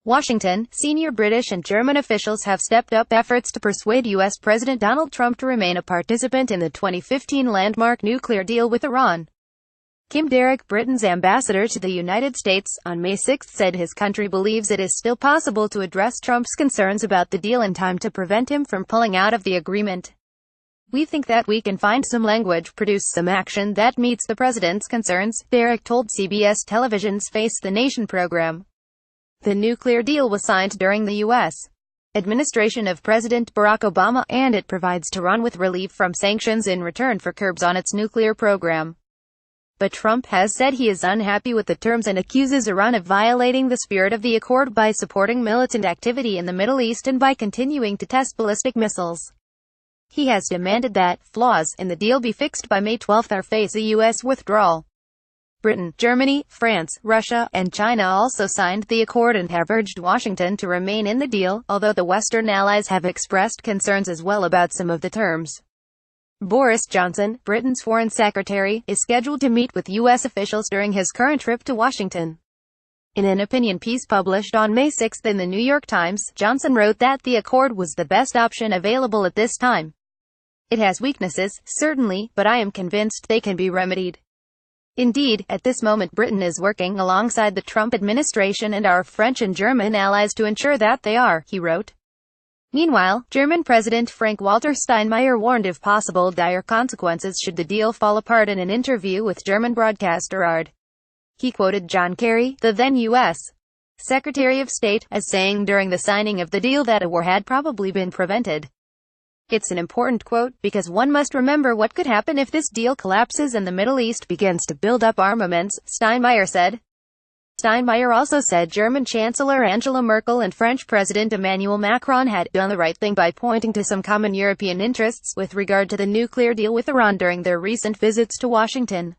Washington, senior British and German officials have stepped up efforts to persuade U.S. President Donald Trump to remain a participant in the 2015 landmark nuclear deal with Iran. Kim Darroch, Britain's ambassador to the United States, on May 6 said his country believes it is still possible to address Trump's concerns about the deal in time to prevent him from pulling out of the agreement. "We think that we can find some language, produce some action that meets the president's concerns," Darroch told CBS Television's Face the Nation program. The nuclear deal was signed during the U.S. administration of President Barack Obama, and it provides Tehran with relief from sanctions in return for curbs on its nuclear program. But Trump has said he is unhappy with the terms and accuses Iran of violating the spirit of the accord by supporting militant activity in the Middle East and by continuing to test ballistic missiles. He has demanded that flaws in the deal be fixed by May 12 or face a U.S. withdrawal. Britain, Germany, France, Russia, and China also signed the accord and have urged Washington to remain in the deal, although the Western allies have expressed concerns as well about some of the terms. Boris Johnson, Britain's foreign secretary, is scheduled to meet with U.S. officials during his current trip to Washington. In an opinion piece published on May 6 in the New York Times, Johnson wrote that the accord was the best option available at this time. "It has weaknesses, certainly, but I am convinced they can be remedied. Indeed, at this moment Britain is working alongside the Trump administration and our French and German allies to ensure that they are," he wrote. Meanwhile, German President Frank-Walter Steinmeier warned of possible dire consequences should the deal fall apart in an interview with German broadcaster ARD. He quoted John Kerry, the then U.S. Secretary of State, as saying during the signing of the deal that a war had probably been prevented. "It's an important quote, because one must remember what could happen if this deal collapses and the Middle East begins to build up armaments," Steinmeier said. Steinmeier also said German Chancellor Angela Merkel and French President Emmanuel Macron had done the right thing by pointing to some common European interests with regard to the nuclear deal with Iran during their recent visits to Washington.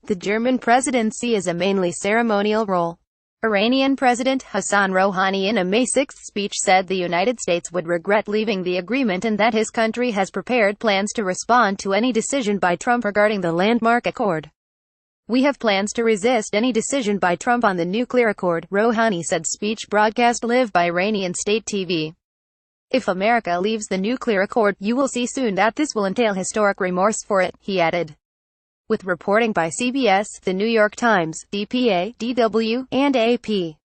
The German presidency is a mainly ceremonial role. Iranian President Hassan Rouhani in a May 6 speech said the United States would regret leaving the agreement and that his country has prepared plans to respond to any decision by Trump regarding the landmark accord. "We have plans to resist any decision by Trump on the nuclear accord," Rouhani said, speech broadcast live by Iranian state TV. "If America leaves the nuclear accord, you will see soon that this will entail historic remorse for it," he added. With reporting by CBS, The New York Times, DPA, DW, and AP.